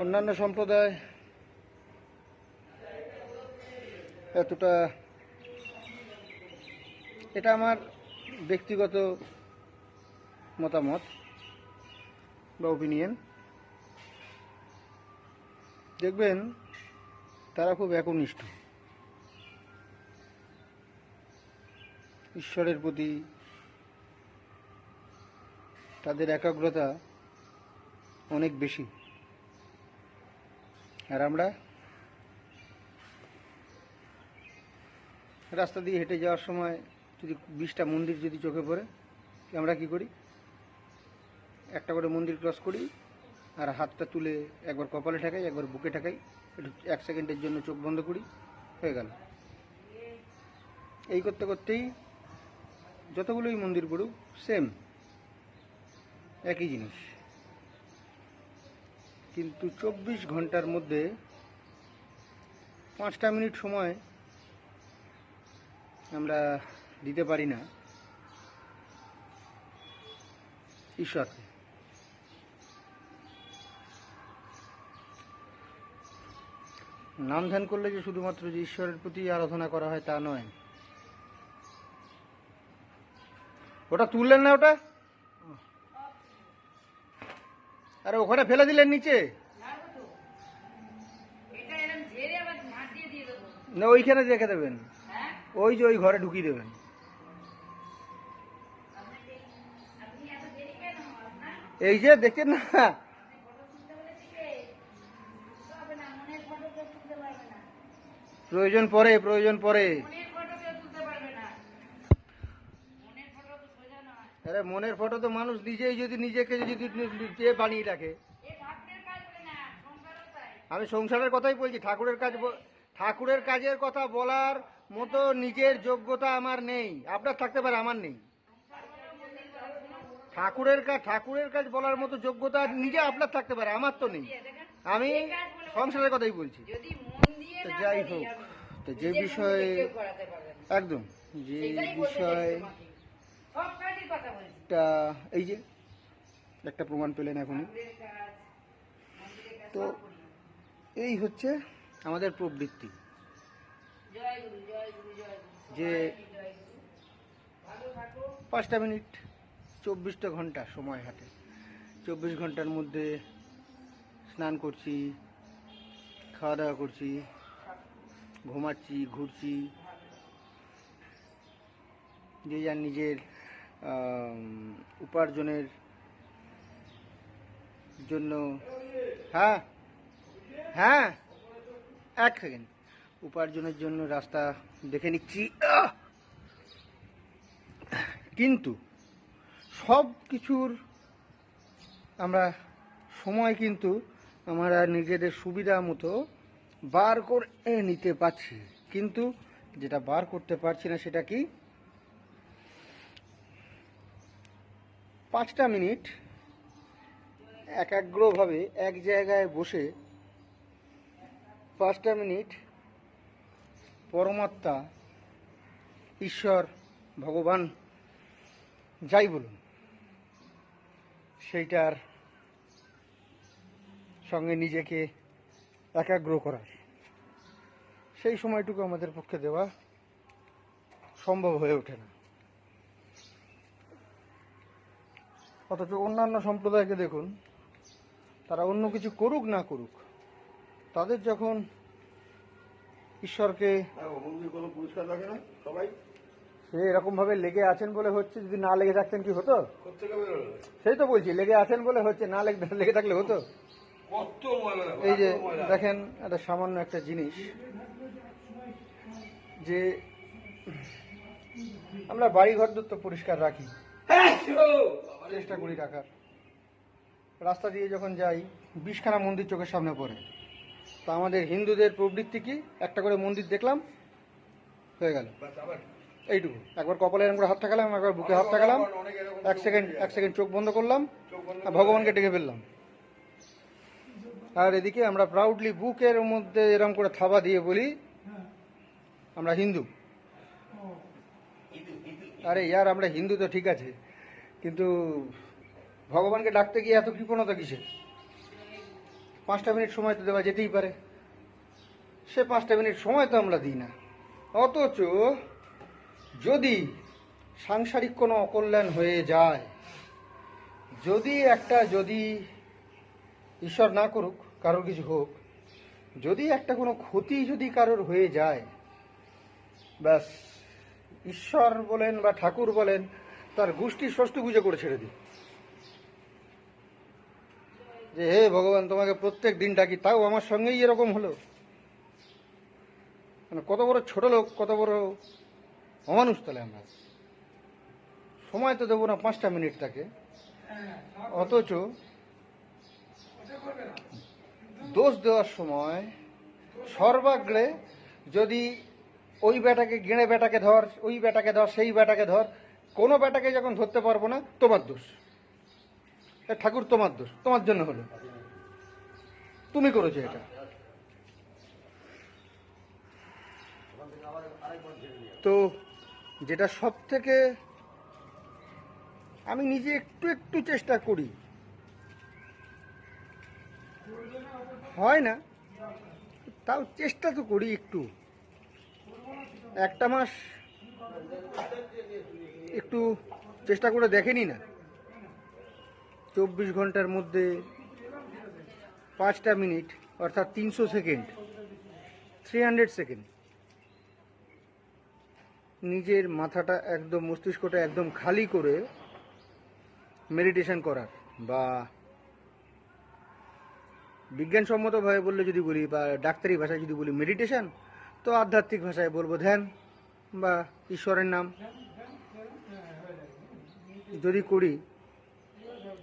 অন্যান্য সম্প্রদায় এতটা, এটা আমার ব্যক্তিগত মতামত বা ওপিনিয়ন। দেখবেন তারা খুব একনিষ্ঠ, ঈশ্বরের প্রতি তাদের একাগ্রতা অনেক বেশি। আর আমরা রাস্তা দিয়ে হেঁটে যাওয়ার সময় যদি 20টা মন্দির যদি চোখে পড়ে, আমরা কি করি? একটা করে মন্দির ক্রস করি আর হাতটা তুলে একবার কপালে ঠেকাই, একবার বুকে ঠেকাই, একটু 1 সেকেন্ডের জন্য চোখ বন্ধ করি, হয়ে গেল। এই করতে করতেই যতগুলোই মন্দির পড়ুক সেম একই জিনিস। কিন্তু 24 ঘন্টার মধ্যে 5টা মিনিট সময় আমরা দিতে পারি না ঈশ্বরকে। নাম ধ্যান করলে যে শুধুমাত্র যে ঈশ্বরের প্রতি আরাধনা করা হয় তা নয়। ওটা তুললেন না, ওটা আরে ওখানে ফেলে দিলেন নিচে না, ওইখানে রেখে দেবেন, ওই যে ওই ঘরে ঢুকিয়ে দেবেন। এই যে দেখছেন না, প্রয়োজন পরে, প্রয়োজন পরে। আরে মনের ফটো তো মানুষ নিজেই যদি নিজেকে যদি বানিয়ে রাখে। আমি সংসারের কথাই বলছি, ঠাকুরের কাজের কথা বলার মতো নিজের যোগ্যতা আমার নেই। আপনার থাকতে পারে, আমার নেই। ঠাকুরের কাজ বলার মতো যোগ্যতা নিজে আপনার থাকতে পারে, আমার তো নেই। আমি সংসারের কথাই বলছি। তো যাই হোক, তো যে বিষয়ে একদম যে বিষয়টা, এই যে একটা প্রমাণ পেলেন এখনই, তো এই হচ্ছে আমাদের প্রবৃত্তি যে 5টা মিনিট 24টা ঘন্টা সময় হাতে, 24 ঘন্টার মধ্যে স্নান করছি, খাওয়া দাওয়া করছি, ঘুমাচ্ছি, ঘুরছি, যে যার নিজের উপার্জনের জন্য, হ্যাঁ হ্যাঁ 1 সেকেন্ড, উপার্জনের জন্য রাস্তা দেখে নিচ্ছি। কিন্তু সব কিছুর আমরা সময় কিন্তু আমরা নিজেদের সুবিধা মতো বার করে নিতে পারছি, কিন্তু যেটা বার করতে পারছি না সেটা কি? 5টা মিনিট একাগ্রভাবে এক জায়গায় বসে 5টা মিনিট পরমাত্মা, ঈশ্বর, ভগবান যাই বলুন, সেইটার সঙ্গে নিজেকে একাগ্র করার সেই সময়টুকু আমাদের পক্ষে দেওয়া সম্ভব হয়ে ওঠে না। অথচ অন্যান্য সম্প্রদায়কে দেখুন, তারা অন্য কিছু করুক না করুক, তাদের যখন ঈশ্বরকে সে এরকম ভাবে লেগে আছেন বলে হচ্ছে, যদি না লেগে থাকতেন কি হতো? সেই তো বলছি, লেগে আছেন বলে হচ্ছে, না লেগে থাকলে হতো? এই যে দেখেন, একটা সামান্য একটা জিনিস, যে আমরা বাড়িঘর তো পরিষ্কার রাখি, চেষ্টা করি রাখার। রাস্তা দিয়ে যখন যাই 20খানা মন্দির চোখের সামনে পড়ে, তো আমাদের হিন্দুদের প্রবৃত্তি কি? একটা করে মন্দির দেখলাম, হয়ে গেল, এইটুকু। একবার কপালে এরকম করে হাত ঠাকালাম, একবার বুকে হাত ঠাকালাম, 1 সেকেন্ড চোখ বন্ধ করলাম, আর ভগবানকে ডেকে ফেললাম। আর এদিকে আমরা প্রাউডলি বুকের মধ্যে এরকম করে থাবা দিয়ে বলি আমরা হিন্দু। আরে ইয়ার, আমরা হিন্দু তো ঠিক আছে, কিন্তু ভগবানকে ডাকতে গিয়ে এত কৃপণতা কিসের? 5টা মিনিট সময় তো দেওয়া যেতেই পারে, সে 5টা মিনিট সময় তো আমরা দিই না। অথচ যদি সাংসারিক কোনো অকল্যাণ হয়ে যায়, যদি ঈশ্বর না করুক কারোর কিছু হোক, যদি একটা কোনো ক্ষতি যদি কারোর হয়ে যায়, ব্যাস ঈশ্বর বলেন বা ঠাকুর বলেন তার গোষ্ঠী ষষ্ঠ পুজো করে ছেড়ে দিই, যে হে ভগবান তোমাকে প্রত্যেক দিন ডাকি, তাও আমার সঙ্গেই এরকম হলো। মানে কত বড় ছোট লোক, কত বড় অমানুষ তাহলে আমরা। সময় তো দেবো না 5টা মিনিট তাকে, অথচ দোষ দেওয়ার সময় সর্বাগ্রে যদি ওই বেটাকে গেঁড়ে বেটাকে ধর, ওই বেটাকে ধর, সেই বেটাকে ধর, কোনো বেটাকে যখন ধরতে পারবো না তোমার দোষ, ঠাকুর তোমার দোষ, তোমার জন্য হলো, তুমি করেছো এটা। তো যেটা সব থেকে আমি নিজে একটু একটু চেষ্টা করি, হয় না তাও চেষ্টা তো করি একটু, একটা মাস একটু চেষ্টা করে দেখেনি না, 24 ঘন্টার মধ্যে 5টা মিনিট অর্থাৎ 300 সেকেন্ড, 300 সেকেন্ড নিজের মাথাটা একদম, মস্তিষ্কটা একদম খালি করে মেডিটেশন করার, বা বিজ্ঞানসম্মতভাবে বললে যদি বলি বা ডাক্তারি ভাষায় যদি বলি মেডিটেশন, তো আধ্যাত্মিক ভাষায় বলবো ধ্যান বা ঈশ্বরের নাম যদি করি,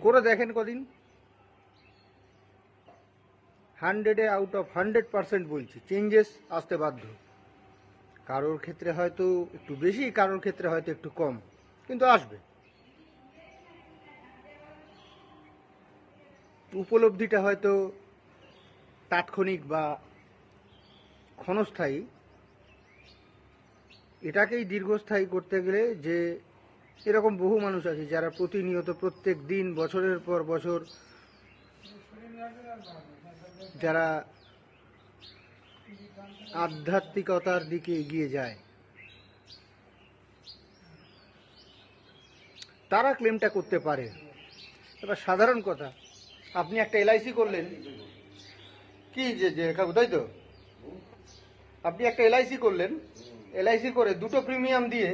করে দেখেন কদিন, 100-এ আউট অফ 100% বলছি চেঞ্জেস আসতে বাধ্য। কারোর ক্ষেত্রে হয়তো একটু বেশি, কারোর ক্ষেত্রে হয়তো একটু কম, কিন্তু আসবে। উপলব্ধিটা হয়তো তাৎক্ষণিক বা ক্ষণস্থায়ী, এটাকেই দীর্ঘস্থায়ী করতে গেলে যে এরকম বহু মানুষ আছে যারা প্রতিনিয়ত প্রত্যেক দিন বছরের পর বছর যারা আধ্যাত্মিকতার দিকে এগিয়ে যায়, তারা ক্লেমটা করতে পারে। এবার সাধারণ কথা, আপনি একটা এলআইসি করলেন, কি যে কাকু তাই তো, আপনি একটা এলআইসি করলেন, এলআইসি করে 2টো প্রিমিয়াম দিয়ে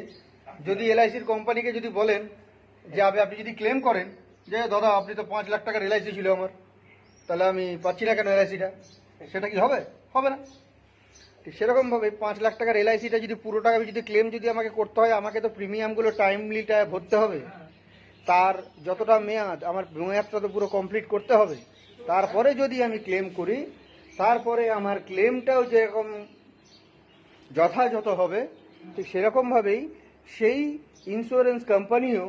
যদি এলআইসির কোম্পানিকে যদি বলেন যে আপনি যদি ক্লেম করেন যে দাদা আপনি তো 5 লাখ টাকার এলআইসি ছিল আমার, তাহলে আমি পাচ্ছি না কেন এলআইসিটা, সেটা কি হবে? হবে না। ঠিক সেরকমভাবে 5 লাখ টাকার এলআইসিটা যদি পুরো টাকা যদি ক্লেম যদি আমাকে করতে হয়, আমাকে তো প্রিমিয়ামগুলো টাইমলিটা ভরতে হবে, তার যতটা মেয়াদ, আমার মেয়াদটা তো পুরো কমপ্লিট করতে হবে, তারপরে যদি আমি ক্লেম করি, তারপরে আমার ক্লেমটাও যেরকম যথাযথ হবে, ঠিক সেরকমভাবেই সেই ইন্স্যুরেন্স কোম্পানিও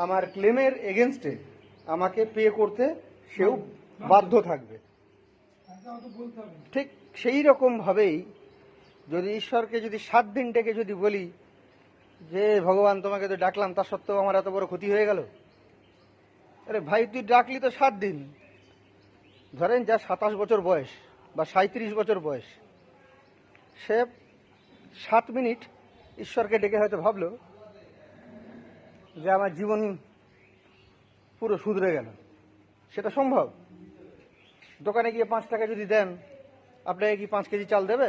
আমার ক্লেমের এগেনস্টে আমাকে পে করতে সেও বাধ্য থাকবে। ঠিক সেই রকমভাবেই যদি ঈশ্বরকে যদি 7 দিন ডেকে যদি বলি যে ভগবান তোমাকে তো ডাকলাম, তা সত্ত্বেও আমার এত বড় ক্ষতি হয়ে গেল, আরে ভাই তুই ডাকলি তো 7 দিন, ধরেন যা 27 বছর বয়স বা 37 বছর বয়স, সে 7 মিনিট ঈশ্বরকে ডেকে হয়তো ভাবলো যে আমার জীবন পুরো শুধরে গেল। সেটা সম্ভব? দোকানে গিয়ে 5 টাকা যদি দেন, আপনাকে কি 5 কেজি চাল দেবে?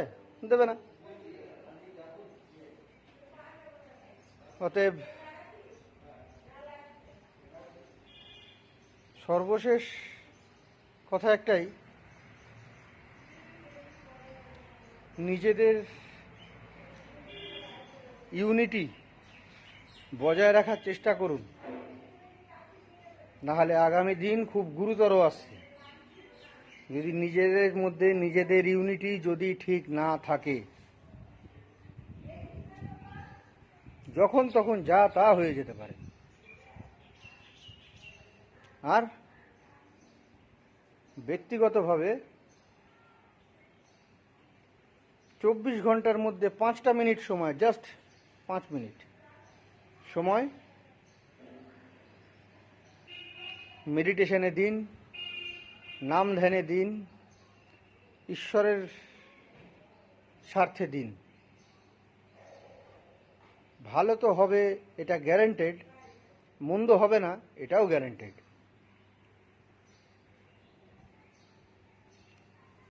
দেবে না। অতএব সর্বশেষ কথা একটাই, নিজেদের ইউনিটি বজায় রাখার চেষ্টা করুন, নাহলে আগামী দিন খুব গুরুতর আসছে। যদি নিজেদের মধ্যে নিজেদের ইউনিটি যদি ঠিক না থাকে, যখন তখন যা তা হয়ে যেতে পারে। আর ব্যক্তিগতভাবে 24 ঘন্টার মধ্যে 5টা মিনিট সময়, জাস্ট 5 মিনিট সময় মেডিটেশনে দিন, নাম ধ্যানে দিন, ঈশ্বরের স্বার্থে দিন। ভালো তো হবে এটা গ্যারান্টেড, মন্দ হবে না এটাও গ্যারান্টেড।